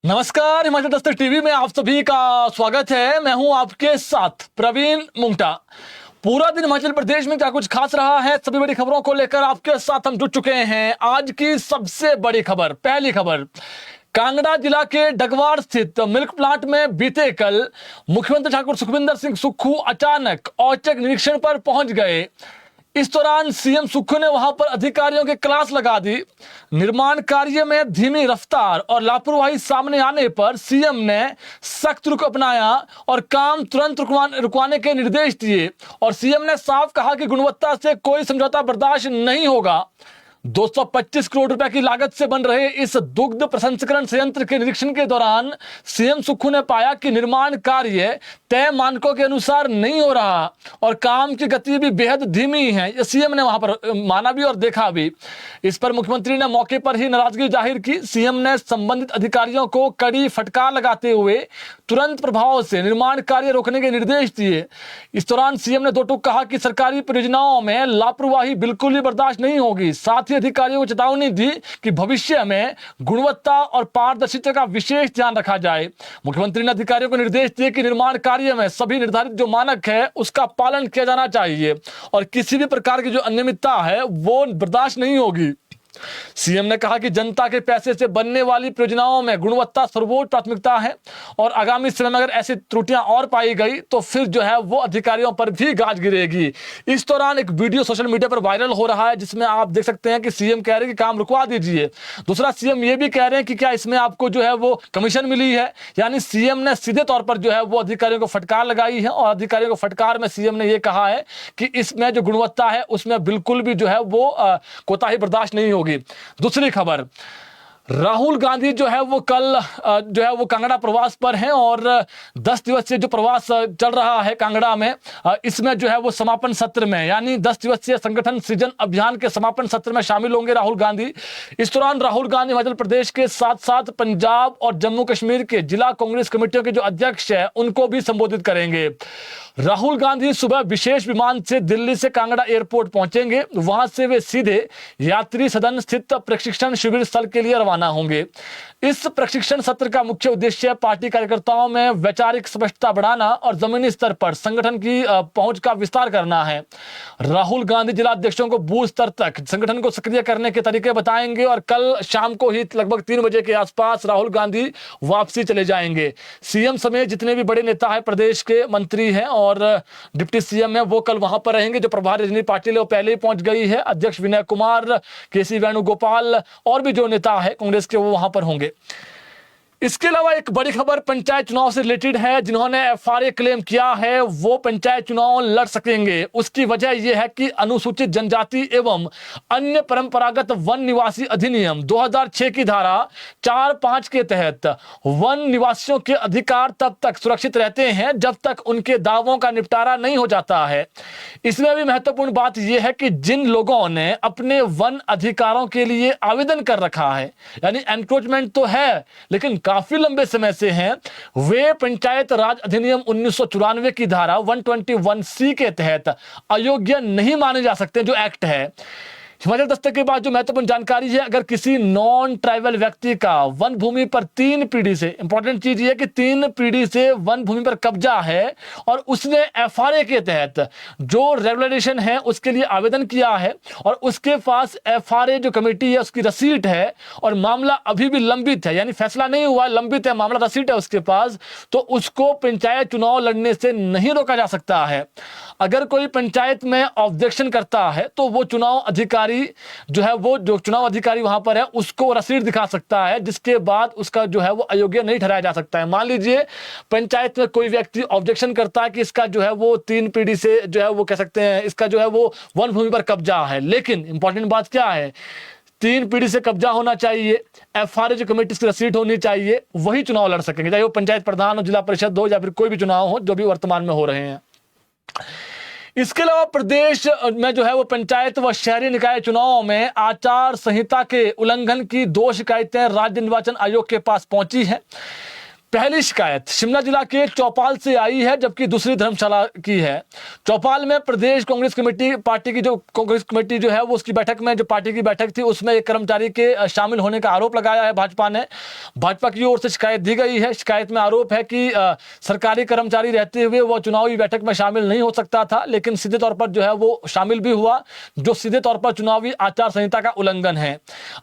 नमस्कार, हिमाचल दस्तक टीवी में आप सभी का स्वागत है। मैं हूं आपके साथ प्रवीण मुंगटा। पूरा दिन हिमाचल प्रदेश में क्या कुछ खास रहा है, सभी बड़ी खबरों को लेकर आपके साथ हम जुट चुके हैं। आज की सबसे बड़ी खबर, पहली खबर, कांगड़ा जिला के डगवाड़ स्थित मिल्क प्लांट में बीते कल मुख्यमंत्री ठाकुर सुखविंदर सिंह सुक्खू अचानक औचक निरीक्षण पर पहुंच गए। इस दौरान सीएम सुक्खू ने वहां पर अधिकारियों के क्लास लगा दी। निर्माण कार्य में धीमी रफ्तार और लापरवाही सामने आने पर सीएम ने सख्त रुख अपनाया और काम तुरंत रुकवाने के निर्देश दिए। और सीएम ने साफ कहा कि गुणवत्ता से कोई समझौता बर्दाश्त नहीं होगा। 225 करोड़ रुपए की लागत से बन रहे इस दुग्ध प्रसंस्करण संयंत्र के निरीक्षण के दौरान सीएम सुक्खू ने पाया कि निर्माण कार्य तय मानकों के अनुसार नहीं हो रहा और काम की गति भी बेहद धीमी है। सीएम ने वहां पर माना भी और देखा भी। इस पर मुख्यमंत्री ने मौके पर ही नाराजगी जाहिर की। सीएम ने संबंधित अधिकारियों को कड़ी फटकार लगाते हुए तुरंत प्रभाव से निर्माण कार्य रोकने के निर्देश दिए। इस दौरान सीएम ने दो टूक कहा कि सरकारी परियोजनाओं में लापरवाही बिल्कुल भी बर्दाश्त नहीं होगी। साथ ही अधिकारियों को चेतावनी दी कि भविष्य में गुणवत्ता और पारदर्शिता का विशेष ध्यान रखा जाए। मुख्यमंत्री ने अधिकारियों को निर्देश दिए कि निर्माण कार्य में सभी निर्धारित जो मानक है उसका पालन किया जाना चाहिए और किसी भी प्रकार की जो अनियमितता है वो बर्दाश्त नहीं होगी। सीएम ने कहा कि जनता के पैसे से बनने वाली परियोजनाओं में गुणवत्ता सर्वोच्च प्राथमिकता है और आगामी समय में अगर ऐसी त्रुटियां और पाई गई तो फिर जो है वो अधिकारियों पर भी गाज गिरेगी। इस दौरान एक वीडियो सोशल मीडिया पर वायरल हो रहा है जिसमें आप देख सकते हैं कि सीएम कह रहे हैं कि काम रुकवा दीजिए। दूसरा, सीएम ये भी कह रहे हैं कि क्या इसमें आपको जो है वो कमीशन मिली है। यानी सीएम ने सीधे तौर पर जो है वो अधिकारियों को फटकार लगाई है और अधिकारियों को फटकार में सीएम ने ये कहा है कि इसमें जो गुणवत्ता है उसमें बिल्कुल भी जो है वो कोताही बर्दाश्त नहीं होगी। दूसरी खबर, राहुल गांधी जो है वो कल जो है वो कांगड़ा प्रवास पर हैं और 10 दिवसीय जो प्रवास चल रहा है कांगड़ा में, इसमें जो है वो समापन सत्र में यानी 10 दिवसीय संगठन सृजन अभियान के समापन सत्र में शामिल होंगे राहुल गांधी। इस दौरान राहुल गांधी हिमाचल प्रदेश के साथ साथ पंजाब और जम्मू कश्मीर के जिला कांग्रेस कमेटियों के जो अध्यक्ष है उनको भी संबोधित करेंगे। राहुल गांधी सुबह विशेष विमान से दिल्ली से कांगड़ा एयरपोर्ट पहुंचेंगे। वहां से वे सीधे यात्री सदन स्थित प्रशिक्षण शिविर स्थल के लिए रवाना होंगे। इस प्रशिक्षण सत्र का मुख्य उद्देश्य पार्टी कार्यकर्ताओं में वैचारिक स्पष्टता बढ़ाना और जमीनी स्तर पर संगठन की पहुंच का विस्तार करना है। राहुल गांधी जिला अध्यक्षों को बूथ स्तर तक संगठन को सक्रिय करने के तरीके बताएंगे और कल शाम को ही लगभग 3 बजे के आसपास राहुल गांधी वापसी चले जाएंगे। सीएम समेत जितने भी बड़े नेता है, प्रदेश के मंत्री हैं और डिप्टी सीएम है, वो कल वहां पर रहेंगे। जो प्रभारी रजनी पाटिल वो पहले ही पहुंच गई है। अध्यक्ष विनय कुमार, केसी वेणुगोपाल और भी जो नेता है कांग्रेस के वो वहां पर होंगे। इसके अलावा एक बड़ी खबर पंचायत चुनाव से रिलेटेड है। जिन्होंने एफआरए क्लेम किया है वो पंचायत चुनाव लड़ सकेंगे। उसकी वजह यह है कि अनुसूचित जनजाति एवं अन्य परंपरागत वन निवासी अधिनियम 2006 की धारा 4-5 के तहत वन निवासियों के अधिकार तब तक सुरक्षित रहते हैं जब तक उनके दावों का निपटारा नहीं हो जाता है। इसमें भी महत्वपूर्ण बात यह है कि जिन लोगों ने अपने वन अधिकारों के लिए आवेदन कर रखा है, यानी एनक्रोचमेंट तो है लेकिन काफी लंबे समय से हैं, वे पंचायत राज अधिनियम 1994 की धारा 121C के तहत अयोग्य नहीं माने जा सकते, जो एक्ट है। हिमाचल दस्तक के बाद जो महत्वपूर्ण जानकारी है, अगर किसी नॉन ट्राइबल व्यक्ति का वन भूमि पर 3 पीढ़ी से, इंपॉर्टेंट चीज ये कि 3 पीढ़ी से वन भूमि पर कब्जा है और उसने एफआरए के तहत जो रेगुलेशन है उसके लिए आवेदन किया है और उसके पास एफआरए जो कमेटी है उसकी रसीद है और मामला अभी भी लंबित है, यानी फैसला नहीं हुआ, लंबित है मामला, रसीद है उसके पास, तो उसको पंचायत चुनाव लड़ने से नहीं रोका जा सकता है। अगर कोई पंचायत में ऑब्जेक्शन करता है तो वो चुनाव अधिकारी जो है वो जो चुनाव अधिकारी वहां पर है उसको रसीद दिखा सकता है, जिसके बाद उसका जो है वो अयोग्य नहीं ठहराया जा सकता है। मान लीजिए पंचायत में कोई व्यक्ति ऑब्जेक्शन करता है कि इसका जो है वो 3 पीढ़ी से जो है वो कह सकते हैं इसका जो है वो वन भूमि पर कब्जा है, लेकिन इंपॉर्टेंट बात क्या है, 3 पीढ़ी से कब्जा होना चाहिए, एफआरए जो कमेटी की रसीद होनी चाहिए, वही चुनाव लड़ सकेंगे, चाहे वो पंचायत प्रधान हो, जिला परिषद हो या फिर कोई भी चुनाव हो जो भी वर्तमान में हो रहे हैं। इसके अलावा प्रदेश में जो है वो पंचायत व शहरी निकाय चुनावों में आचार संहिता के उल्लंघन की 2 शिकायतें राज्य निर्वाचन आयोग के पास पहुंची है। पहली शिकायत शिमला जिला के चौपाल से आई है, जबकि दूसरी धर्मशाला की है। चौपाल में प्रदेश कांग्रेस कमेटी पार्टी की जो कांग्रेस कमेटी जो है वो उसकी बैठक में, जो पार्टी की बैठक थी उसमें एक कर्मचारी के शामिल होने का आरोप लगाया है भाजपा ने। भाजपा की ओर से शिकायत दी गई है। शिकायत में आरोप है कि सरकारी कर्मचारी रहते हुए वो चुनावी बैठक में शामिल नहीं हो सकता था, लेकिन सीधे तौर पर जो है वो शामिल भी हुआ, जो सीधे तौर पर चुनावी आचार संहिता का उल्लंघन है।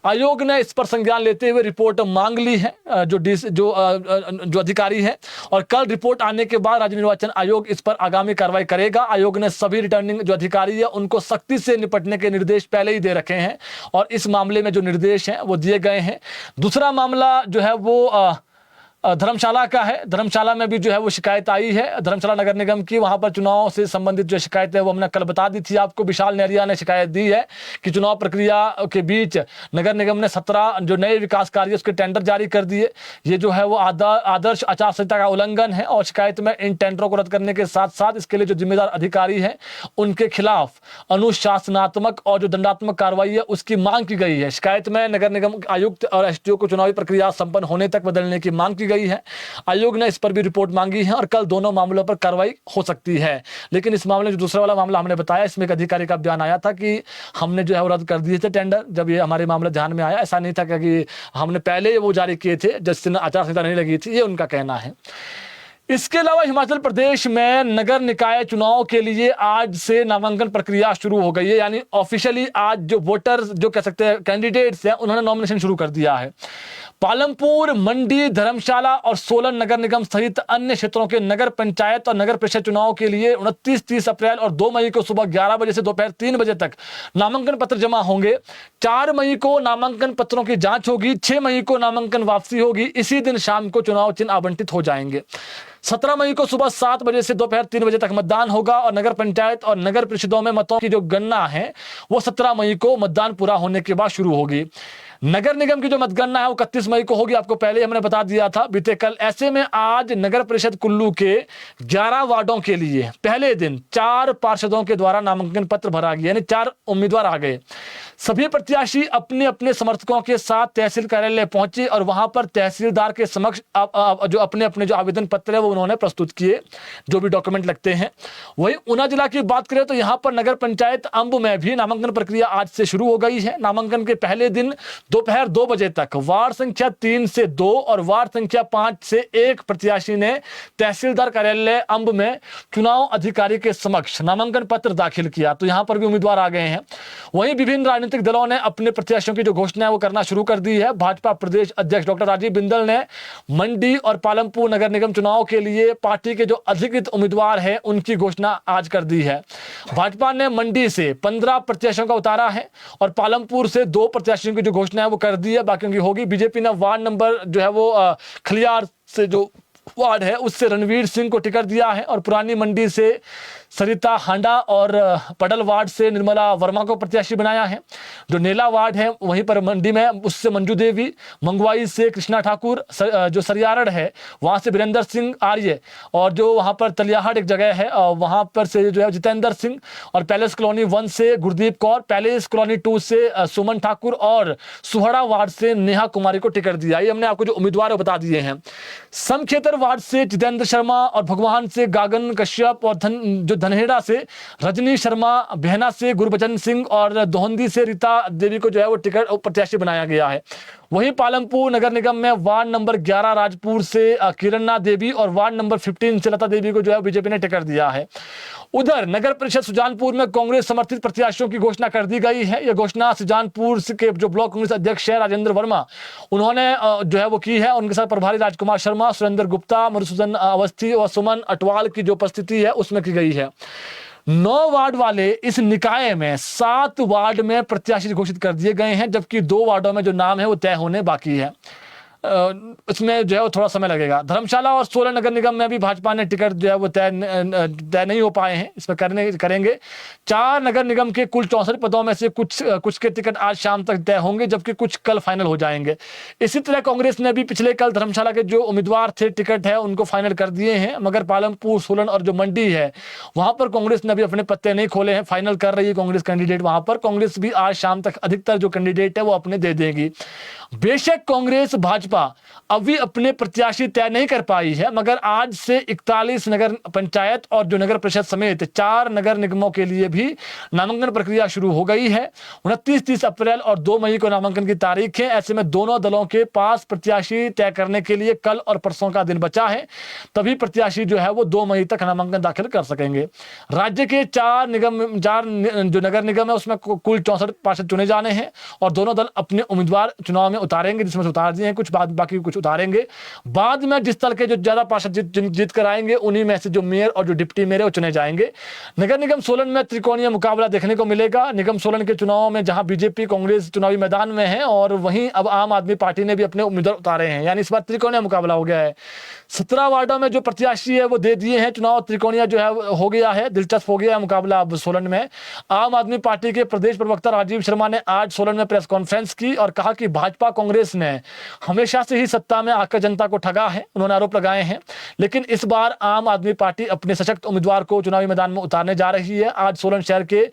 आयोग ने इस पर संज्ञान लेते हुए रिपोर्ट मांग ली है जो अधिकारी है, और कल रिपोर्ट आने के बाद राज्य निर्वाचन आयोग इस पर आगामी कार्रवाई करेगा। आयोग ने सभी रिटर्निंग जो अधिकारी है उनको सख्ती से निपटने के निर्देश पहले ही दे रखे हैं, और इस मामले में जो निर्देश हैं वो दिए गए हैं। दूसरा मामला जो है वो धर्मशाला का है। धर्मशाला में भी जो है वो शिकायत आई है, धर्मशाला नगर निगम की। वहां पर चुनाव से संबंधित जो शिकायत है वो हमने कल बता दी थी आपको। विशाल नेहरिया ने शिकायत दी है कि चुनाव प्रक्रिया के बीच नगर निगम ने 17 जो नए विकास कार्य उसके टेंडर जारी कर दिए। ये जो है वो आदर्श आचार संहिता का उल्लंघन है, और शिकायत में इन टेंडरों को रद्द करने के साथ साथ इसके लिए जो जिम्मेदार अधिकारी है उनके खिलाफ अनुशासनात्मक और जो दंडात्मक कार्रवाई है उसकी मांग की गई है। शिकायत में नगर निगम आयुक्त और एसडीओ को चुनावी प्रक्रिया संपन्न होने तक बदलने की मांग की गई है। आयोग ने इस पर भी रिपोर्ट मांगी है, और कल दोनों मामलों पर कार्रवाई हो सकती है। लेकिन इस मामले में जो दूसरा वाला मामला हमने बताया, इसमें एक अधिकारी का बयान आया था कि हमने जो है वो रद्द कर दिए थे टेंडर। जब ये हमारे मामला ध्यान में आया, ऐसा नहीं था कि हमने पहले वो जारी किए थे जिस दिन आचार संहिता नहीं लगी थी, ये उनका कहना है। इसके अलावा हिमाचल प्रदेश में नगर निकाय चुनाव के लिए आज से नामांकन प्रक्रिया शुरू हो गई है, यानी ऑफिशियली आज जो वोटर्स जो कह सकते हैं कैंडिडेट्स हैं उन्होंने नॉमिनेशन शुरू कर दिया है। पालमपुर, मंडी, धर्मशाला और सोलन नगर निगम सहित अन्य क्षेत्रों के नगर पंचायत और नगर परिषद चुनाव के लिए 29, 30 अप्रैल और 2 मई को सुबह 11 बजे से दोपहर 3 बजे तक नामांकन पत्र जमा होंगे। 4 मई को नामांकन पत्रों की जांच होगी। 6 मई को नामांकन वापसी होगी। इसी दिन शाम को चुनाव चिन्ह आवंटित हो जाएंगे। 17 मई को सुबह 7 बजे से दोपहर 3 बजे तक मतदान होगा, और नगर पंचायत और नगर परिषदों में मतों की जो गणना है वो 17 मई को मतदान पूरा होने के बाद शुरू होगी। नगर निगम की जो मतगणना है वो 31 मई को होगी, आपको पहले हमने बता दिया था बीते कल। ऐसे में आज नगर परिषद कुल्लू के 11 वार्डों के लिए पहले दिन 4 पार्षदों के द्वारा नामांकन पत्र भरा गया, यानी 4 उम्मीदवार आ गए। सभी प्रत्याशी अपने अपने समर्थकों के साथ तहसील कार्यालय पहुंचे, और वहां पर तहसीलदार के समक्ष जो अपने अपने जो आवेदन पत्र है वो उन्होंने प्रस्तुत किए, जो भी डॉक्यूमेंट लगते हैं। वहीं ऊना जिला की बात करें तो यहाँ पर नगर पंचायत अंब में भी नामांकन प्रक्रिया आज से शुरू हो गई है। नामांकन के पहले दिन दोपहर 2 बजे तक वार्ड संख्या 3 से 2 और वार्ड संख्या 5 से 1 प्रत्याशी ने तहसीलदार कार्यालय अंब में चुनाव अधिकारी के समक्ष नामांकन पत्र दाखिल किया, तो यहां पर भी उम्मीदवार आ गए हैं। वहीं विभिन्न राजनीतिक दलों ने अपने प्रत्याशियों की जो घोषणा है वो करना शुरू कर दी है। भाजपा प्रदेश अध्यक्ष डॉक्टर राजीव बिंदल ने मंडी और पालमपुर नगर निगम चुनाव के लिए पार्टी के जो अधिकृत उम्मीदवार हैं उनकी घोषणा आज कर दी है। भाजपा ने मंडी से 15 प्रत्याशियों का उतारा है, और पालमपुर से 2 प्रत्याशियों की जो घोषणा है वो कर दी है, बाकियों की होगी। बीजेपी ने वार्ड नंबर जो है वो खलियार से जो वार्ड है उससे रणवीर सिंह को टिकट दिया है, और पुरानी मंडी से सरिता हांडा और पडल वार्ड से निर्मला वर्मा को प्रत्याशी बनाया है। जो नेला वार्ड है वहीं पर मंडी में उससे मंजू देवी, मंगवाई से कृष्णा ठाकुर, जो सरियारड़ है वहां से वीरेंद्र सिंह आर्य, और जो वहां पर तलियाहट एक जगह है वहां पर से जो है जितेंद्र सिंह, और पैलेस कॉलोनी 1 से गुरदीप कौर, पैलेस कॉलोनी 2 से सुमन ठाकुर, और सुहड़ा वार्ड से नेहा कुमारी को टिकट दिया। ये हमने आपको जो उम्मीदवार बता दिए हैं। समखेतर वार्ड से जितेंद्र शर्मा, और भगवान से गागन कश्यप, और धनहेड़ा से रजनी शर्मा, बहना से गुरबचन सिंह, और दोहंदी से रीता देवी को जो है वो टिकट प्रत्याशी बनाया गया है। वहीं पालमपुर नगर निगम में वार्ड नंबर 11 राजपुर से किरणा देवी, और वार्ड नंबर 15 से लता देवी को जो है बीजेपी ने टिकट दिया है। उधर नगर परिषद सुजानपुर में कांग्रेस समर्थित प्रत्याशियों की घोषणा कर दी गई है। यह घोषणा सुजानपुर के जो ब्लॉक कांग्रेस अध्यक्ष है राजेंद्र वर्मा उन्होंने जो है वो की है। उनके साथ प्रभारी राजकुमार शर्मा, सुरेंद्र गुप्ता, मधुसूदन अवस्थी और सुमन अटवाल की जो उपस्थिति है उसमें की गई है। 9 वार्ड वाले इस निकाय में 7 वार्ड में प्रत्याशी घोषित कर दिए गए हैं, जबकि 2 वार्डों में जो नाम है वो तय होने बाकी है। इसमें जो है वो थोड़ा समय लगेगा। धर्मशाला और सोलन नगर निगम में भी भाजपा ने टिकट जो है वो तय नहीं हो पाए हैं, इसमें करेंगे। 4 नगर निगम के कुल 64 पदों में से कुछ के टिकट आज शाम तक तय होंगे, जबकि कुछ कल फाइनल हो जाएंगे। इसी तरह कांग्रेस ने भी पिछले कल धर्मशाला के जो उम्मीदवार थे टिकट है उनको फाइनल कर दिए हैं, मगर पालमपुर, सोलन और जो मंडी है वहां पर कांग्रेस ने भी अपने पत्ते नहीं खोले हैं। फाइनल कर रही है कांग्रेस कैंडिडेट वहां पर। कांग्रेस भी आज शाम तक अधिकतर जो कैंडिडेट है वो अपने दे देगी। बेशक कांग्रेस भाजपा भाजपा अभी अपने प्रत्याशी तय नहीं कर पाई है, मगर आज से 41 नगर पंचायत और जो नगर परिषद समेत 4 नगर निगमों के लिए भी नामांकन प्रक्रिया शुरू हो गई है। 29-30 अप्रैल और 2 मई को नामांकन की तारीख है। ऐसे में दोनों दलों के पास प्रत्याशी तय करने के लिए कल और परसों का दिन बचा है, तभी प्रत्याशी जो है वो 2 मई तक नामांकन दाखिल कर सकेंगे। राज्य के 4 जो नगर निगम है उसमें कुल 64 पार्षद चुने जाने हैं और दोनों दल अपने उम्मीदवार चुनाव में उतारेंगे, जिसमें से उतार दिए हैं कुछ, बाकी कुछ उतारेंगे। बाद में जिस दल के जो ज्यादा पार्षद जीत कर आएंगे उन्हीं में से जो मेयर और जो डिप्टी मेयर है वो चुने जाएंगे। नगर निगम सोलन में त्रिकोणीय मुकाबला देखने को मिलेगा। निगम सोलन के चुनाव में जहां बीजेपी कांग्रेस चुनावी मैदान में है और वहीं अब आम आदमी पार्टी ने भी अपने उम्मीदवार उतारे हैं, यानी इस बार त्रिकोणीय मुकाबला हो गया है। 17 वार्डों में जो प्रत्याशी है वो दे दिए हैं, चुनाव त्रिकोणीय जो है हो गया है, दिलचस्प हो गया है मुकाबला अब सोलन में। आम आदमी पार्टी के प्रदेश प्रवक्ता राजीव शर्मा ने आज सोलन में प्रेस कॉन्फ्रेंस की और कहा कि भाजपा कांग्रेस ने हमेशा से ही सत्ता में आकर जनता को ठगा है, उन्होंने आरोप लगाए हैं, लेकिन इस बार आम आदमी पार्टी अपने सशक्त उम्मीदवार को चुनावी मैदान में उतारने जा रही है। आज सोलन शहर के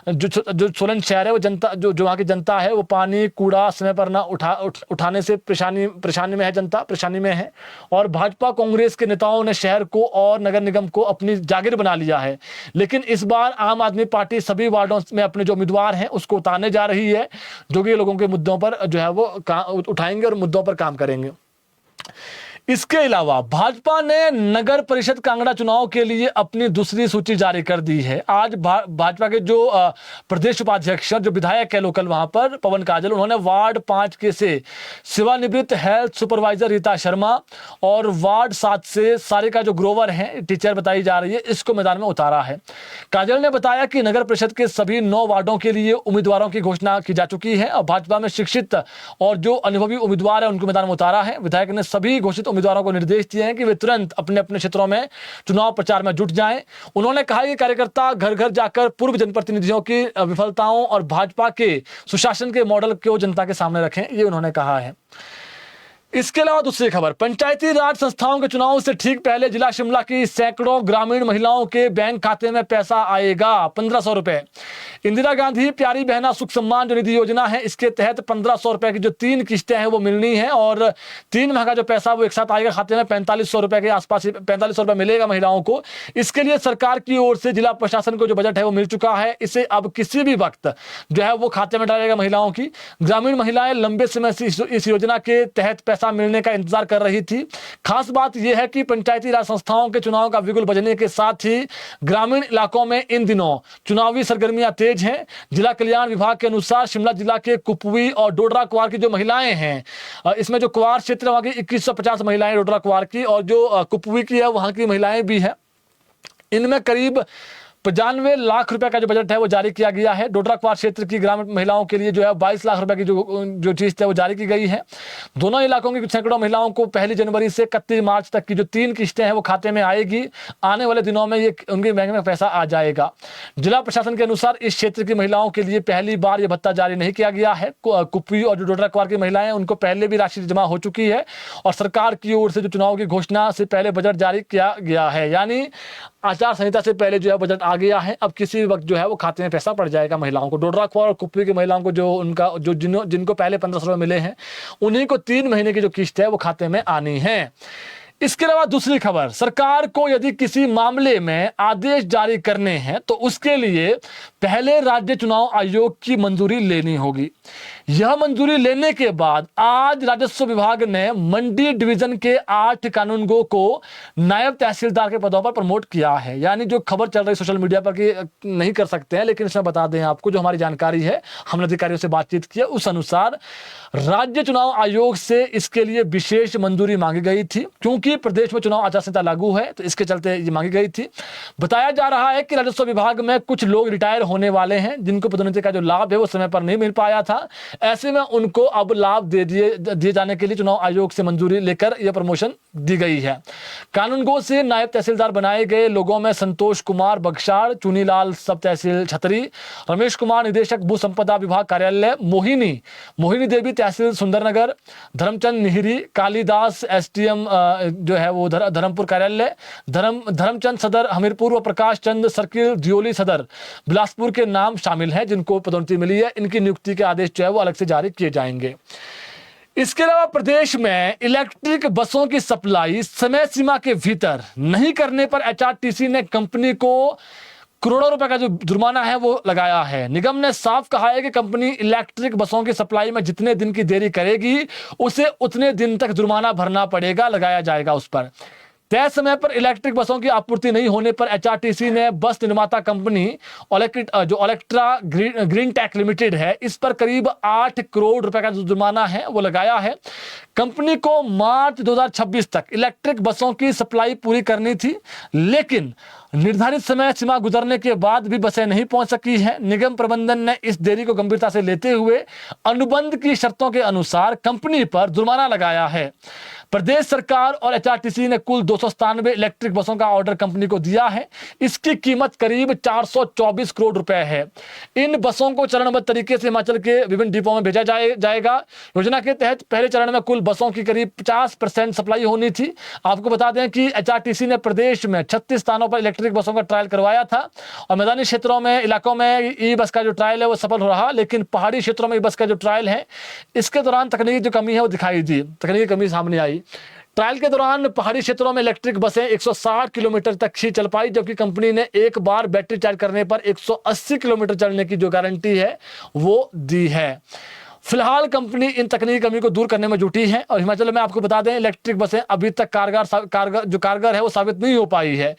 जो सोलन शहर है वो जनता जो वहाँ की जनता है वो पानी कूड़ा समय पर ना उठाने से परेशानी में है, जनता परेशानी में है और भाजपा कांग्रेस के नेताओं ने शहर को और नगर निगम को अपनी जागीर बना लिया है। लेकिन इस बार आम आदमी पार्टी सभी वार्डों में अपने जो उम्मीदवार हैं उसको उतारने जा रही है, जो कि लोगों के मुद्दों पर जो है वो उठाएंगे और मुद्दों पर काम करेंगे। इसके अलावा भाजपा ने नगर परिषद कांगड़ा चुनाव के लिए अपनी दूसरी सूची जारी कर दी है। आज भाजपा के जो प्रदेश उपाध्यक्ष जो विधायक है लोकल वहां पर पवन काजल, उन्होंने वार्ड 5 के से सेवानिवृत्त हेल्थ सुपरवाइजर रीता शर्मा और वार्ड 7 से सारिका जो ग्रोवर हैं, टीचर बताई जा रही है, इसको मैदान में उतारा है। काजल ने बताया कि नगर परिषद के सभी 9 वार्डों के लिए उम्मीदवारों की घोषणा की जा चुकी है और भाजपा में शिक्षित और जो अनुभवी उम्मीदवार है उनको मैदान में उतारा है। विधायक ने सभी घोषित उम्मीदवारों को निर्देश दिए हैं कि वे तुरंत अपने अपने क्षेत्रों में चुनाव प्रचार में जुट जाएं। उन्होंने कहा कि कार्यकर्ता घर घर जाकर पूर्व जनप्रतिनिधियों की विफलताओं और भाजपा के सुशासन के मॉडल को जनता के सामने रखें, ये उन्होंने कहा है। इसके अलावा दूसरी खबर, पंचायती राज संस्थाओं के चुनाव से ठीक पहले जिला शिमला की सैकड़ों ग्रामीण महिलाओं के बैंक खाते में पैसा आएगा 1500 रुपए। इंदिरा गांधी प्यारी बहना सुख सम्मान जो निधि योजना है, इसके तहत 1500 रुपए की जो 3 किस्तें हैं वो मिलनी है और 3 माह का जो पैसा वो एक साथ आएगा खाते में। 4500 रुपए के आसपास 4500 रुपए मिलेगा महिलाओं को। इसके लिए सरकार की ओर से जिला प्रशासन को जो बजट है वो मिल चुका है, इसे अब किसी भी वक्त जो है वो खाते में डालेगा महिलाओं की। ग्रामीण महिलाएं लंबे समय से इस योजना के तहत पैसा मिलने का इंतजार कर रही थी। खास बात यह है कि पंचायती राज संस्थाओं के चुनाव का बिगुल बजने के साथ ही ग्रामीण इलाकों में इन दिनों चुनावी सरगर्मियां तेज हैं। जिला कल्याण विभाग के अनुसार शिमला जिला के कुपवी और डोडरा कुवार की जो महिलाएं हैं, इसमें जो कुवार क्षेत्र वहां की 2150 महिलाएं डोडरा कुवार की और जो कुपवी की है वहां की महिलाएं भी है। इनमें करीब 95 लाख रुपए का जो बजट है वो जारी किया गया है। डोडरा कुवार क्षेत्र की ग्रामीण महिलाओं के लिए जो है 22 लाख रुपए की जो चीज है वो जारी की गई है। दोनों इलाकों की सैकड़ों महिलाओं को 1 जनवरी से 31 मार्च तक की जो 3 किस्तें हैं वो खाते में आएगी। आने वाले दिनों में ये उनके बैंक में पैसा आ जाएगा। जिला प्रशासन के अनुसार इस क्षेत्र की महिलाओं के लिए पहली बार ये भत्ता जारी नहीं किया गया है। कुपवी और जो डोडरा कुवार की महिलाएं उनको पहले भी राशि जमा हो चुकी है और सरकार की ओर से जो चुनाव की घोषणा से पहले बजट जारी किया गया है, यानी आचार संहिता से पहले जो है बजट आ गया है। अब किसी वक्त जो है वो खाते में पैसा पड़ जाएगा महिलाओं को। डोडरा कुवार और कुपवी की महिलाओं को जो उनका जो जिनको पहले 1500 रुपए मिले हैं उन्हीं को 3 महीने की जो किस्त है वो खाते में आनी है। इसके अलावा दूसरी खबर, सरकार को यदि किसी मामले में आदेश जारी करने हैं तो उसके लिए पहले राज्य चुनाव आयोग की मंजूरी लेनी होगी। यह मंजूरी लेने के बाद आज राजस्व विभाग ने मंडी डिवीजन के 8 कानूनगो को नायब तहसीलदार के पदों पर प्रमोट किया है। यानी जो खबर चल रही सोशल मीडिया पर कि नहीं कर सकते हैं, लेकिन इसमें बता दें आपको जो हमारी जानकारी है, हमने अधिकारियों से बातचीत की, उस अनुसार राज्य चुनाव आयोग से इसके लिए विशेष मंजूरी मांगी गई थी। क्योंकि प्रदेश में चुनाव आचार संहिता लागू है तो इसके चलते ये मांगी गई थी। बताया जा रहा है कि राजस्व विभाग में कुछ लोग रिटायर होने वाले हैं जिनको पदोन्नति का जो लाभ है वो समय पर नहीं मिल पाया था। ऐसे में उनको अब लाभ दे दिए जाने के लिए चुनाव आयोग से मंजूरी लेकर यह प्रमोशन दी गई है। कानूनगो से नायब तहसीलदार बनाए गए लोगों में संतोष कुमार बगशाड़, चुनीलाल सब तहसील छतरी, रमेश कुमार निदेशक भू संपदा विभाग कार्यालय मोहिनी देवी तहसील सुंदरनगर, धर्मचंद निहरी, कालीदास एसडीएम जो है वो धर्मपुर कार्यालय, धर्मचंद सदर हमीरपुर व प्रकाश चंद सर्किल दियोली सदर बिलासपुर के नाम शामिल हैं जिनको पदोन्नति मिली है। इनकी नियुक्ति के आदेश जो है वो अलग से जारी किए जाएंगे। इसके अलावा प्रदेश में इलेक्ट्रिक बसों की सप्लाई समय सीमा के भीतर नहीं करने पर एचआरटीसी ने कंपनी को करोड़ों रुपए का जो जुर्माना है वो लगाया है। निगम ने साफ कहा है कि कंपनी इलेक्ट्रिक बसों की सप्लाई में जितने दिन की देरी करेगी उसे उतने दिन तक जुर्माना भरना पड़ेगा, लगाया जाएगा उस पर। तय समय पर इलेक्ट्रिक बसों की आपूर्ति नहीं होने पर एचआरटीसी ने बस निर्माता कंपनी जो ओलेक्ट्रा ग्रीन टेक लिमिटेड है, इस पर करीब 8 करोड़ रुपए का जो जुर्माना है वो लगाया है। कंपनी को मार्च 2026 तक इलेक्ट्रिक बसों की सप्लाई पूरी करनी थी, लेकिन निर्धारित समय सीमा गुजरने के बाद भी बसें नहीं पहुंच सकी हैं। निगम प्रबंधन ने इस देरी को गंभीरता से लेते हुए अनुबंध की शर्तों के अनुसार कंपनी पर जुर्माना लगाया है। प्रदेश सरकार और एचआरटीसी ने कुल 297 इलेक्ट्रिक बसों का ऑर्डर कंपनी को दिया है। इसकी कीमत करीब 424 करोड़ रुपए है। इन बसों को चरणबद्ध तरीके से हिमाचल के विभिन्न डिपो में भेजा जाएगा। योजना के तहत पहले चरण में कुल बसों की करीब 50% सप्लाई होनी थी। आपको बता दें कि एचआरटीसी ने प्रदेश में 36 स्थानों पर इलेक्ट्रिक बसों का ट्रायल करवाया था और मैदानी क्षेत्रों में इलाकों में ई बस का जो ट्रायल है वो सफल हो रहा, लेकिन पहाड़ी क्षेत्रों में ई बस का जो ट्रायल है इसके दौरान तकनीकी जो कमी है वो दिखाई दी, तकनीकी कमी सामने आई। ट्रायल के दौरान पहाड़ी क्षेत्रों में इलेक्ट्रिक बसें 160 किलोमीटर तक ही चल पाई, जबकि कंपनी ने एक बार बैटरी चार्ज करने पर 180 किलोमीटर चलने की जो गारंटी है वो दी है। फिलहाल कंपनी इन तकनीकी कमी को दूर करने में जुटी है और हिमाचल में आपको बता दें इलेक्ट्रिक बसें अभी तक कारगर है वो साबित नहीं हो पाई है।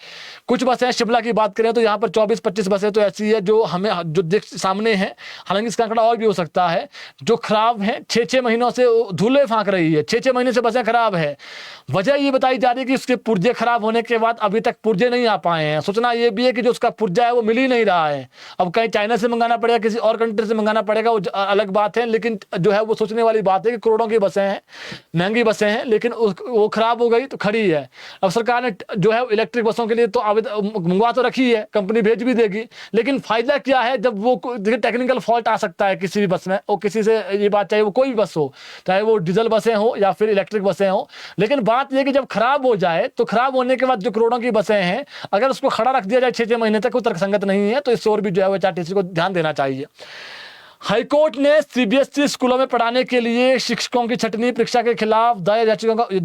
कुछ बसें शिमला की बात करें तो यहाँ पर 24-25 बसें तो ऐसी है जो हमें जो देख सामने है, हालांकि इसका आंकड़ा और भी हो सकता है, जो खराब है। 6-6 महीनों से धूले फांक रही है, 6-6 महीने से बसें खराब है। वजह ये बताई जा रही है कि उसके पुर्जे खराब होने के बाद अभी तक पुर्जे नहीं आ पाए हैं। सूचना ये भी है कि जो उसका पुर्जा है वो मिल ही नहीं रहा है। अब कहीं चाइना से मंगाना पड़ेगा, किसी और कंट्री से मंगाना पड़ेगा, वो अलग बात है, लेकिन जो है वो सोचने वाली बात है कि करोड़ों की बसें हैं, महंगी बसें हैं, लेकिन वो खराब हो गई तो खड़ी है। अब सरकार ने जो है इलेक्ट्रिक बसों के लिए तो आवेदन मंगवा तो रखी है, कंपनी भेज भी देगी, लेकिन फायदा क्या है जब वो टेक्निकल फॉल्ट आ सकता है किसी भी बस में, और किसी से ये बात चाहे वो कोई भी बस हो, चाहे वो डीजल बसें हो या फिर इलेक्ट्रिक बसें हो, लेकिन बात यह कि जब खराब हो जाए तो खराब होने के बाद जो करोड़ों की बसें हैं अगर उसको खड़ा रख दिया जाए 6-6 महीने तक, वो तर्कसंगत नहीं है। तो इस ओर भी जो है वो एचआरटीसी को ध्यान देना चाहिए। हाईकोर्ट ने सीबीएसई स्कूलों में पढ़ाने के लिए शिक्षकों की छठवीं परीक्षा के खिलाफ दायर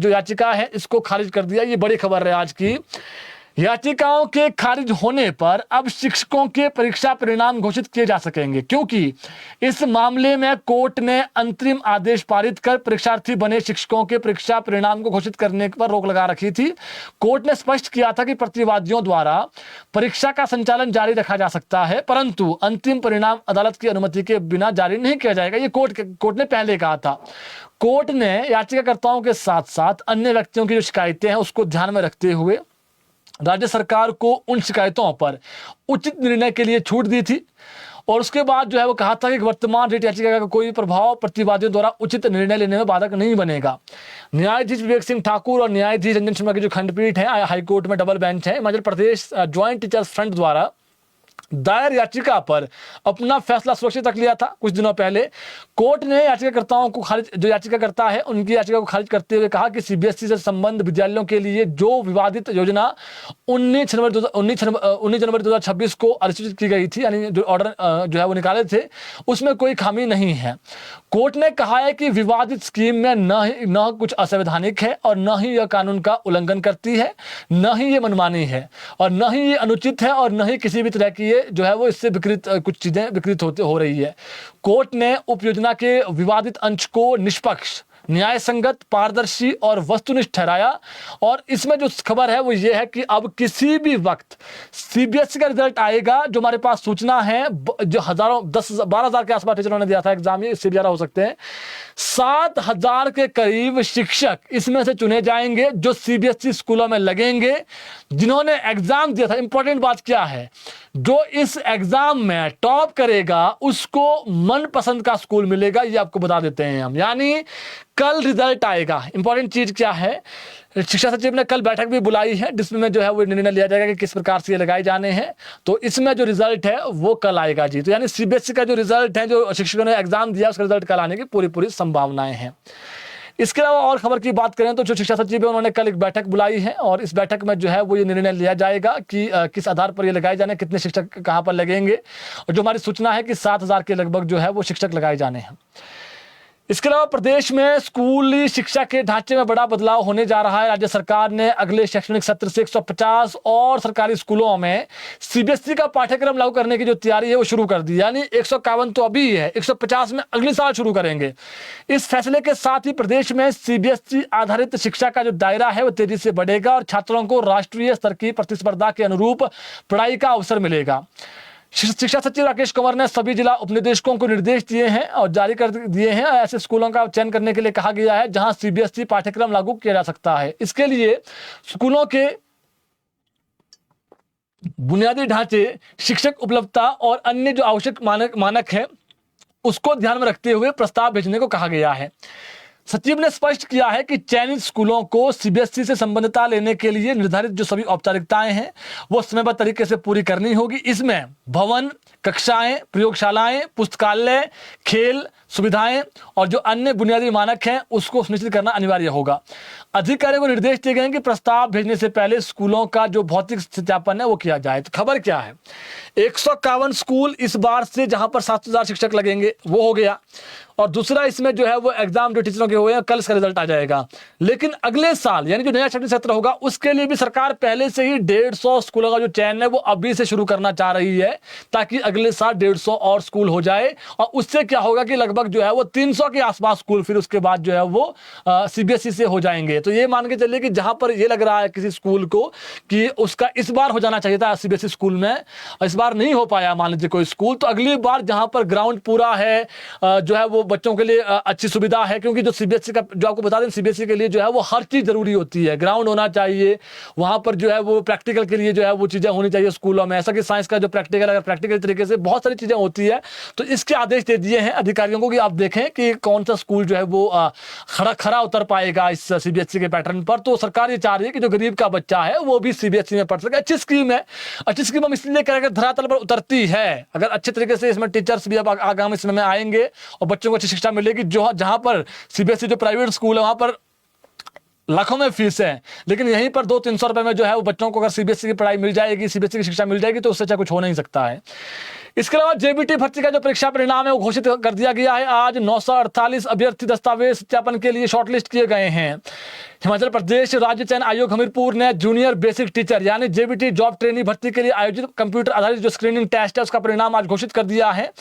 याचिका है इसको खारिज कर दिया। ये बड़ी खबर है आज की। याचिकाओं के खारिज होने पर अब शिक्षकों के परीक्षा परिणाम घोषित किए जा सकेंगे, क्योंकि इस मामले में कोर्ट ने अंतरिम आदेश पारित कर परीक्षार्थी बने शिक्षकों के परीक्षा परिणाम को घोषित करने पर रोक लगा रखी थी। कोर्ट ने स्पष्ट किया था कि प्रतिवादियों द्वारा परीक्षा का संचालन जारी रखा जा सकता है, परंतु अंतिम परिणाम अदालत की अनुमति के बिना जारी नहीं किया जाएगा। ये कोर्ट ने पहले कहा था। कोर्ट ने याचिकाकर्ताओं के साथ साथ अन्य व्यक्तियों की जो शिकायतें हैं उसको ध्यान में रखते हुए राज्य सरकार को उन शिकायतों पर उचित निर्णय के लिए छूट दी थी, और उसके बाद जो है वो कहा था कि वर्तमान रिट याचिका का कोई प्रभाव प्रतिवादियों द्वारा उचित निर्णय लेने में बाधक नहीं बनेगा। न्यायाधीश विवेक सिंह ठाकुर और न्यायाधीश रंजन शर्मा की जो खंडपीठ है हाईकोर्ट में डबल बेंच है, Himachal Pradesh joint teachers front द्वारा दायर याचिका पर अपना फैसला सुरक्षित रख लिया था कुछ दिनों पहले। कोर्ट ने याचिकाकर्ताओं को जो याचिकाकर्ता है उनकी याचिका को खारिज करते हुए कहा कि सीबीएसई से संबंध विद्यालयों के लिए जो विवादित योजना 19 जनवरी 2026 को अधिसूचित की गई थी, यानी जो ऑर्डर जो है वो निकाले थे, उसमें कोई खामी नहीं है। कोर्ट ने कहा है कि विवादित स्कीम में न कुछ असंवैधानिक है और न ही यह कानून का उल्लंघन करती है, न ही ये मनमानी है और न ही ये अनुचित है और न ही किसी भी तरह की जो है वो इससे कुछ चीजें विकृत हो रही है। कोर्ट ने उपयोजना के विवादित अंश को निष्पक्ष, न्याय संगत, पारदर्शी और वस्तुनिष्ठ ठहराया। और इसमें जो खबर है वो ये है कि अब किसी भी वक्त सीबीएसई का रिजल्ट आएगा, जो हमारे पास सूचना है, जो 12,000 के आसपास टीचरों ने दिया था एग्जाम, ये इससे ज्यादा हो सकते हैं, 7,000 के करीब शिक्षक इसमें से चुने जाएंगे जो सीबीएसई स्कूलों में लगेंगे, जिन्होंने एग्जाम दिया था। इंपॉर्टेंट बात क्या है, जो इस एग्जाम में टॉप करेगा उसको मनपसंद का स्कूल मिलेगा, ये आपको बता देते हैं हम। यानी कल रिजल्ट आएगा। इंपॉर्टेंट चीज क्या है, शिक्षा सचिव ने कल बैठक भी बुलाई है जिसमें जो है वो निर्णय लिया जाएगा कि किस प्रकार से ये लगाए जाने हैं। तो इसमें जो रिजल्ट है वो कल आएगा जी। तो यानी सीबीएसई का जो रिजल्ट है, जो शिक्षकों ने एग्जाम दिया, उसका रिजल्ट कल आने की पूरी संभावनाएं हैं। इसके अलावा और खबर की बात करें तो जो शिक्षा सचिव है उन्होंने कल एक बैठक बुलाई है और इस बैठक में जो है वो ये निर्णय लिया जाएगा कि किस आधार पर ये लगाए जाने, कितने शिक्षक कहाँ पर लगेंगे। और जो हमारी सूचना है कि 7,000 के लगभग जो है वो शिक्षक लगाए जाने हैं। इसके अलावा प्रदेश में स्कूली शिक्षा के ढांचे में बड़ा बदलाव होने जा रहा है। राज्य सरकार ने अगले शैक्षणिक सत्र से 150 और सरकारी स्कूलों में सीबीएसई का पाठ्यक्रम लागू करने की जो तैयारी है वो शुरू कर दी। यानी 151 तो अभी है, 150 में अगले साल शुरू करेंगे। इस फैसले के साथ ही प्रदेश में सीबीएसई आधारित शिक्षा का जो दायरा है वो तेजी से बढ़ेगा और छात्रों को राष्ट्रीय स्तर की प्रतिस्पर्धा के अनुरूप पढ़ाई का अवसर मिलेगा। शिक्षा सचिव राकेश कुमार ने सभी जिला उपनिदेशकों को निर्देश दिए हैं और जारी कर दिए हैं। ऐसे स्कूलों का चयन करने के लिए कहा गया है जहां सीबीएसई पाठ्यक्रम लागू किया जा सकता है। इसके लिए स्कूलों के बुनियादी ढांचे, शिक्षक उपलब्धता और अन्य जो आवश्यक मानक है उसको ध्यान में रखते हुए प्रस्ताव भेजने को कहा गया है। सचिव ने स्पष्ट किया है कि चयनित स्कूलों को सीबीएसई से संबद्धता लेने के लिए निर्धारित जो सभी औपचारिकताएं हैं वो समयबद्ध तरीके से पूरी करनी होगी। इसमें भवन, कक्षाएं, प्रयोगशालाएं, पुस्तकालय, खेल सुविधाएं और जो अन्य बुनियादी मानक हैं उसको सुनिश्चित करना अनिवार्य होगा। अधिकारियों को निर्देश दिए गए हैं कि प्रस्ताव भेजने से पहले स्कूलों का जो भौतिक सत्यापन है वो किया जाए। तो खबर क्या है, 151 स्कूल इस बार से जहां पर 7,000 शिक्षक लगेंगे वो हो गया, और दूसरा इसमें जो है वो एग्जाम जो टीचरों के हुए हैं कल इसका रिजल्ट आ जाएगा। लेकिन अगले साल यानी जो नया शैक्षणिक सत्र होगा उसके लिए भी सरकार पहले से ही 150 स्कूलों का जो चयन है वो अभी से शुरू करना चाह रही है ताकि अगले साल 150 और स्कूल हो जाए। और उससे क्या होगा कि लगभग जो है वो 300 के आसपास स्कूल फिर उसके बाद जो है वो सीबीएसई से हो जाएंगे। तो ये मान के चलिए कि जहां पर ये लग रहा है किसी स्कूल को कि उसका इस बार हो जाना चाहिए था सीबीएसई स्कूल में, इस बार नहीं हो पाया मान लीजिए कोई स्कूल, तो अगली बार जहां पर ग्राउंड पूरा है, जो है वो बच्चों के लिए अच्छी सुविधा है, क्योंकि जो सीबीएसई का जो आपको बता दें सीबीएसई के लिए जो है वो हर चीज जरूरी होती है। ग्राउंड होना चाहिए, वहां पर जो है वो प्रैक्टिकल के लिए जो है वो चीजें होनी चाहिए स्कूलों में। ऐसा कि साइंस का जो प्रैक्टिकल अगर प्रैक्टिकल तरीके से बहुत सारी चीजें होती है, तो इसके आदेश दे दिए हैं अधिकारियों को कि आप देखें कि कौन सा स्कूल जो है वो खरा उतर पाएगा इस सीबीएसई के पैटर्न पर। तो सरकार ये चाह रही है कि जो गरीब का बच्चा है वो भी सीबीएसई में पढ़ सके। अच्छी स्कीम है, अच्छी स्कीम हम इसलिए करेंगे धरातल पर उतरती है। अगर अच्छे तरीके से इसमें टीचर्स भी अब आगामी समय में आएंगे और बच्चों को अच्छी शिक्षा मिलेगी। जो जहां पर सीबीएसई जो प्राइवेट स्कूल है वहां पर लाखों में फीस है, लेकिन यहीं पर 200-300 रुपए में जो है वो बच्चों को अगर सीबीएसई की पढ़ाई मिल जाएगी, सीबीएसई की शिक्षा मिल जाएगी, तो उससे अच्छा कुछ हो नहीं सकता है। इसके अलावा जेबीटी भर्ती का जो परीक्षा परिणाम है वो घोषित कर दिया गया है। आज 948 अभ्यर्थी दस्तावेज सत्यापन के लिए शॉर्टलिस्ट किए गए हैं। हिमाचल प्रदेश राज्य चयन आयोग हमीरपुर ने जूनियर बेसिक टीचर यानी जेबीटी जॉब ट्रेनी भर्ती के लिए आयोजित कंप्यूटर आधारित जो स्क्रीनिंग टेस्ट है उसका परिणाम आज घोषित कर दिया है।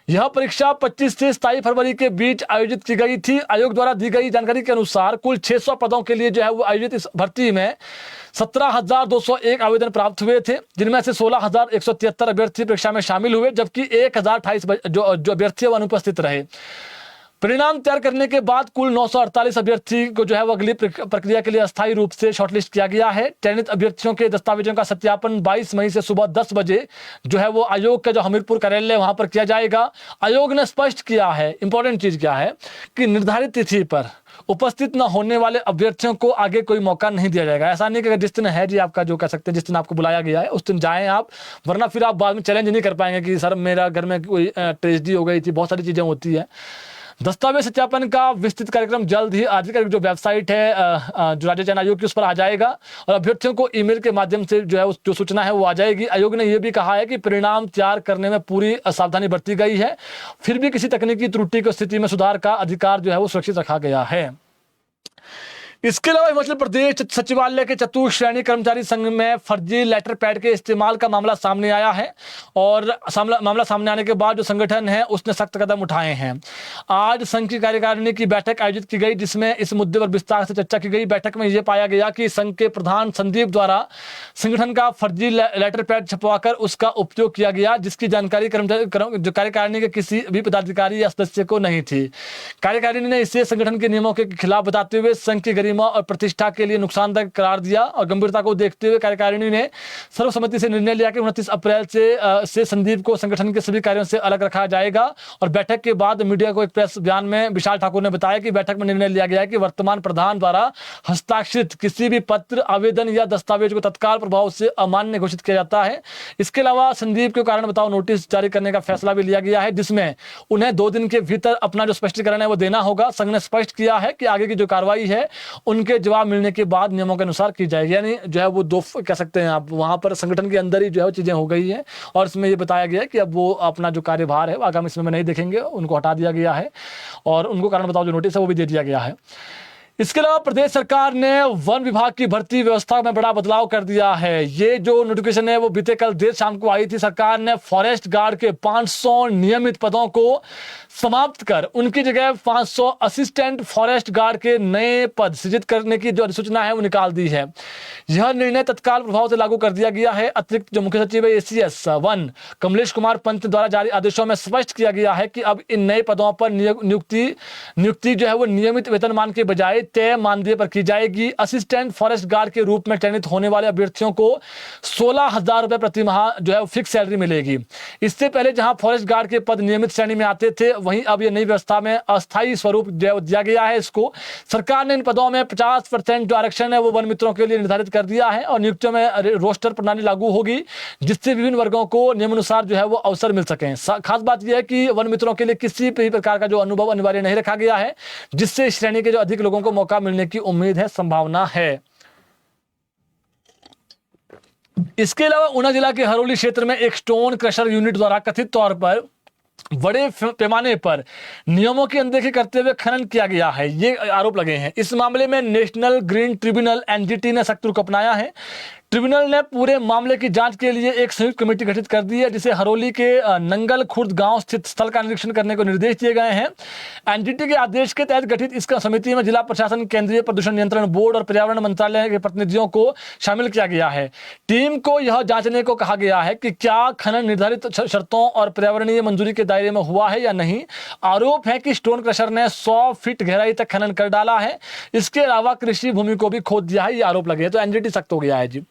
यह परीक्षा 25 से 27 फरवरी के बीच आयोजित की गई थी। आयोग द्वारा दी गई जानकारी के अनुसार कुल 600 पदों के लिए जो है वो आयोजित इस भर्ती में 17,201 आवेदन प्राप्त हुए थे, जिनमें से 16,173 अभ्यर्थी परीक्षा में शामिल हुए, जबकि 1,028 जो अभ्यर्थी अनुपस्थित रहे। परिणाम तैयार करने के बाद कुल 948 अभ्यर्थी को जो है वो अगली प्रक्रिया के लिए अस्थायी रूप से शॉर्टलिस्ट किया गया है। चयनित अभ्यर्थियों के दस्तावेजों का सत्यापन 22 मई से सुबह 10 बजे जो है वो आयोग का जो हमीरपुर कार्यालय वहां पर किया जाएगा। आयोग ने स्पष्ट किया है, इंपॉर्टेंट चीज क्या है कि निर्धारित तिथि पर उपस्थित न होने वाले अभ्यर्थियों को आगे कोई मौका नहीं दिया जाएगा। ऐसा नहीं कि जिस दिन है जी आपका जो कह सकते हैं जिस दिन आपको बुलाया गया है उस दिन जाएं आप, वरना फिर आप बाद में चैलेंज नहीं कर पाएंगे कि सर मेरा घर में कोई ट्रेजेडी हो गई थी, बहुत सारी चीजें होती है। दस्तावेज सत्यापन का विस्तृत कार्यक्रम जल्द ही आधिकारिक जो वेबसाइट है जो राज्य चयन आयोग की उस पर आ जाएगा और अभ्यर्थियों को ईमेल के माध्यम से जो है जो सूचना है वो आ जाएगी। आयोग ने यह भी कहा है कि परिणाम तैयार करने में पूरी सावधानी बरती गई है, फिर भी किसी तकनीकी त्रुटि की स्थिति में सुधार का अधिकार जो है वो सुरक्षित रखा गया है। इसके अलावा हिमाचल प्रदेश सचिवालय के चतुर्थ श्रेणी कर्मचारी संघ में फर्जी लेटर पैड के इस्तेमाल का मामला सामने आया है और मामला सामने आने के बाद जो संगठन है उसने सख्त कदम उठाए हैं। आज संघ की कार्यकारिणी की बैठक आयोजित की गई जिसमें इस मुद्दे पर विस्तार से चर्चा की गई। बैठक में यह पाया गया कि संघ के प्रधान संदीप द्वारा संगठन का फर्जी लेटर पैड छपवाकर उसका उपयोग किया गया, जिसकी जानकारी जो कार्यकारिणी के किसी भी पदाधिकारी या सदस्य को नहीं थी। कार्यकारिणी ने इसे संगठन के नियमों के खिलाफ बताते हुए संघ की और प्रतिष्ठा के लिए नुकसानदायक करार दिया और गंभीरता को देखते हुए कार्यकारिणी ने सर्वसम्मति से निर्णय लिया कि 29 अप्रैल से संदीप को संगठन के सभी कार्यों से अलग रखा जाएगा। और बैठक के बाद मीडिया को एक प्रेस बयान में विशाल ठाकुर ने बताया कि बैठक में निर्णय लिया गया है कि वर्तमान प्रधान द्वारा हस्ताक्षरित किसी भी पत्र, आवेदन या दस्तावेज को तत्काल प्रभाव से अमान्य घोषित किया जाता है। इसके अलावा संदीप को कारण बताओ नोटिस जारी करने का फैसला भी लिया गया है, जिसमें उन्हें 2 दिन के भीतर अपना जो स्पष्टीकरण है वो देना होगा। संघ ने स्पष्ट किया है कि आगे की जो कार्रवाई है उनके जवाब मिलने के बाद नियमों के अनुसार की जाएगी। यानी जो है वो दो कह सकते हैं आप, वहां पर संगठन के अंदर ही जो है वो चीजें हो गई है और इसमें ये बताया गया है कि अब वो अपना जो कार्यभार है वो आगामी समय में नहीं देखेंगे, उनको हटा दिया गया है और उनको कारण बताओ जो नोटिस है वो भी दे दिया गया है। इसके अलावा प्रदेश सरकार ने वन विभाग की भर्ती व्यवस्था में बड़ा बदलाव कर दिया है। ये जो नोटिफिकेशन है वो बीते कल देर शाम को आई थी। सरकार ने फॉरेस्ट गार्ड के 500 नियमित पदों को समाप्त कर उनकी जगह 500 असिस्टेंट फॉरेस्ट गार्ड के नए पद सृजित करने की जो अधिसूचना है वो निकाल दी है। यह निर्णय तत्काल प्रभाव से लागू कर दिया गया है। अतिरिक्त जो मुख्य सचिव है ACS 1 कमलेश कुमार पंत द्वारा जारी आदेशों में स्पष्ट किया गया है कि अब इन नए पदों पर नियुक्ति जो है वो नियमित वेतनमान के बजाय तय मानदेय पर की जाएगी। असिस्टेंट फॉरेस्ट गार्ड के रूप में चयनित होने वाले अभ्यर्थियों को 16,000 रुपए प्रति माह जो है फिक्स सैलरी मिलेगी। इससे पहले जहां फॉरेस्ट गार्ड के पद नियमित श्रेणी में आते थे, वहीं अब यह नई व्यवस्था में अस्थायी स्वरूप दिया गया है। इसको सरकार ने इन पदों में 50% जो आरक्षण है वो वन मित्रों के लिए निर्धारित कर दिया है और नियुक्तियों में रोस्टर प्रणाली लागू होगी, जिससे विभिन्न वर्गों को नियमानुसार जो है वो अवसर मिल सके। खास बात यह है कि वन मित्रों के लिए किसी भी प्रकार का जो अनुभव अनिवार्य नहीं रखा गया है, जिससे श्रेणी के जो अधिक लोगों को मौका मिलने की उम्मीद है, संभावना है। इसके अलावा ऊना जिला के हरोली क्षेत्र में एक स्टोन क्रशर यूनिट द्वारा कथित तौर पर बड़े पैमाने पर नियमों की अनदेखी करते हुए खनन किया गया है, ये आरोप लगे हैं। इस मामले में नेशनल ग्रीन ट्रिब्यूनल NGT ने सख्त रुख अपनाया है। ट्रिब्यूनल ने पूरे मामले की जांच के लिए एक संयुक्त कमेटी गठित कर दी है, जिसे हरोली के नंगल खुर्द गांव स्थित स्थल का निरीक्षण करने को निर्देश दिए गए हैं। NGT के आदेश के तहत गठित इस समिति में जिला प्रशासन, केंद्रीय प्रदूषण नियंत्रण बोर्ड और पर्यावरण मंत्रालय के प्रतिनिधियों को शामिल किया गया है। टीम को यह जांचने को कहा गया है कि क्या खनन निर्धारित शर्तों और पर्यावरणीय मंजूरी के दायरे में हुआ है या नहीं। आरोप है कि स्टोन क्रशर ने 100 फीट गहराई तक खनन कर डाला है। इसके अलावा कृषि भूमि को भी खोद दिया है, ये आरोप लगे हैं। तो NGT सख्त हो गया है जी।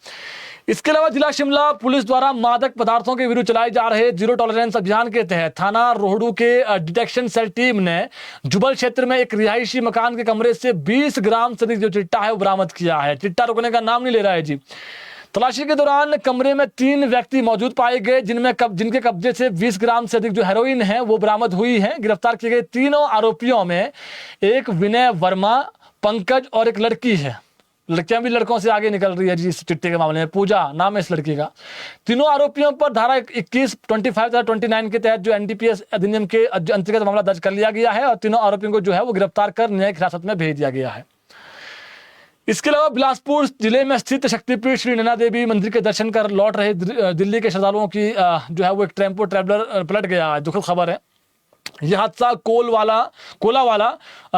इसके अलावा जिला शिमला पुलिस द्वारा मादक पदार्थों के विरुद्ध चलाए जा रहे जीरो टॉलरेंस अभियान के तहत थाना रोहडू के डिटेक्शन सेल टीम ने जुबल क्षेत्र में एक रिहायशी मकान के कमरे से 20 ग्राम से अधिक जो चिट्टा है वो बरामद किया है। चिट्टा रुकने का नाम नहीं ले रहा है जी। तलाशी के दौरान कमरे में 3 व्यक्ति मौजूद पाए गए, जिनके कब्जे से 20 ग्राम से अधिक जो हेरोइन है वो बरामद हुई है। गिरफ्तार किए गए तीनों आरोपियों में एक विनय वर्मा, पंकज और एक लड़की है। लड़कियां भी लड़कों से आगे निकल रही है जी इस चिट्टे के मामले में। पूजा नाम है इस लड़की का। तीनों आरोपियों पर धारा 21, 25 और 29 के तहत जो NDPS अधिनियम के अंतर्गत मामला दर्ज कर लिया गया है और तीनों आरोपियों को जो है वो गिरफ्तार कर न्यायिक हिरासत में भेज दिया गया है। इसके अलावा बिलासपुर जिले में स्थित शक्तिपीठ श्री नैना देवी मंदिर के दर्शन कर लौट रहे दिल्ली के श्रद्धालुओं की जो है वो एक टेम्पो ट्रैवलर पलट गया है। दुखद खबर है। यह हादसा कोलावाला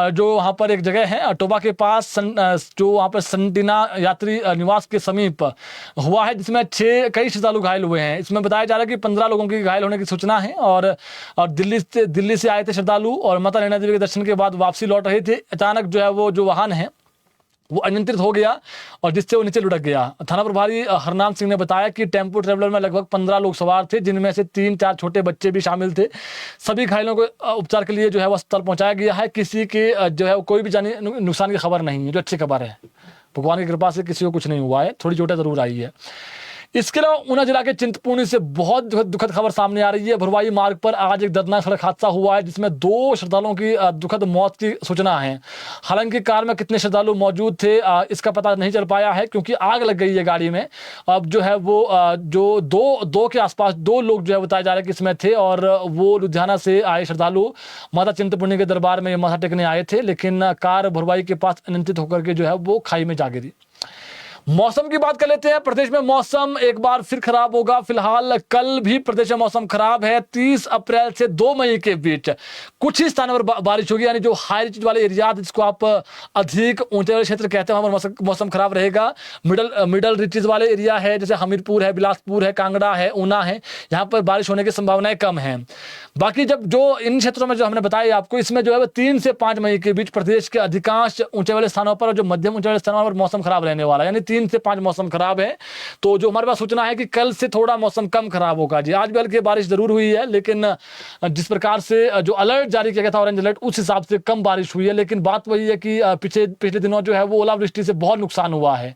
जो वहाँ पर एक जगह है अटोबा के पास जो वहाँ पर संटिना यात्री निवास के समीप हुआ है, जिसमें कई श्रद्धालु घायल हुए हैं। इसमें बताया जा रहा है कि 15 लोगों की घायल होने की सूचना है और दिल्ली से आए थे श्रद्धालु और माता नैना देवी के दर्शन के बाद वापसी लौट रहे थे। अचानक जो है वो जो वाहन है वो अनियंत्रित हो गया और जिससे वो नीचे लुढ़क गया। थाना प्रभारी हरनाम सिंह ने बताया कि टेम्पो ट्रैवलर में लगभग 15 लोग सवार थे, जिनमें से 3-4 छोटे बच्चे भी शामिल थे। सभी घायलों को उपचार के लिए जो है वो अस्पताल पहुंचाया गया है। किसी के जो है कोई भी जानी नुकसान की खबर नहीं है, जो अच्छी खबर है। भगवान की कृपा से किसी को कुछ नहीं हुआ है, थोड़ी चोटें जरूर आई है। इसके अलावा ऊना जिला के चिंतपूर्णी से बहुत दुखद खबर सामने आ रही है। भुरवाई मार्ग पर आज एक दर्दनाक सड़क हादसा हुआ है, जिसमें 2 श्रद्धालुओं की दुखद मौत की सूचना है। हालांकि कार में कितने श्रद्धालु मौजूद थे इसका पता नहीं चल पाया है, क्योंकि आग लग गई है गाड़ी में। अब जो है वो जो दो के आसपास 2 लोग जो है बताया जा रहा है कि इसमें थे और वो लुधियाना से आए श्रद्धालु माता चिंतपूर्णी के दरबार में माथा टेकने आए थे, लेकिन कार भुरवाई के पास अनियंत्रित होकर के जो है वो खाई में जा गिरी। मौसम की बात कर लेते हैं। प्रदेश में मौसम एक बार फिर खराब होगा। फिलहाल कल भी प्रदेश में मौसम खराब है। 30 अप्रैल से 2 मई के बीच कुछ ही स्थानों पर बारिश होगी, यानी जो हाई रिच वाले एरिया जिसको आप अधिक ऊंचे वाले क्षेत्र कहते हैं, वहां मौसम खराब रहेगा। मिडल रिचेज वाले एरिया है, जैसे हमीरपुर है, बिलासपुर है, कांगड़ा है, ऊना है, यहाँ पर बारिश होने की संभावनाएं कम है। बाकी जब जो इन क्षेत्रों में जो हमने बताया आपको, इसमें जो है 3 से 5 मई के बीच प्रदेश के अधिकांश ऊंचे वाले स्थानों पर और जो मध्यम ऊंचे वाले स्थानों पर मौसम खराब रहने वाला है, यानी 3 से 5 मौसम खराब है। तो जो हमारे पास सूचना है कि कल से थोड़ा मौसम कम खराब होगा जी। आज भी हल्की बारिश जरूर हुई है, लेकिन जिस प्रकार से जो अलर्ट जारी किया गया था ऑरेंज अलर्ट, उस हिसाब से कम बारिश हुई है। लेकिन बात वही है कि पिछले दिनों जो है वो ओलावृष्टि से बहुत नुकसान हुआ है।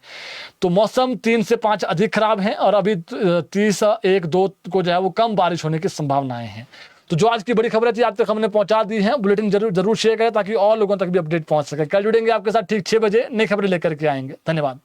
तो मौसम 3 से 5 अधिक खराब है और अभी 30, 1, 2 को जो है वो कम बारिश होने की संभावनाएं हैं। तो जो आज की बड़ी खबरें थी आप तक हमने पहुंचा दी हैं। बुलेटिन जरूर शेयर करें ताकि और लोगों तक भी अपडेट पहुंच सके। कल जुड़ेंगे आपके साथ ठीक 6 बजे, नई खबरें लेकर के आएंगे। धन्यवाद।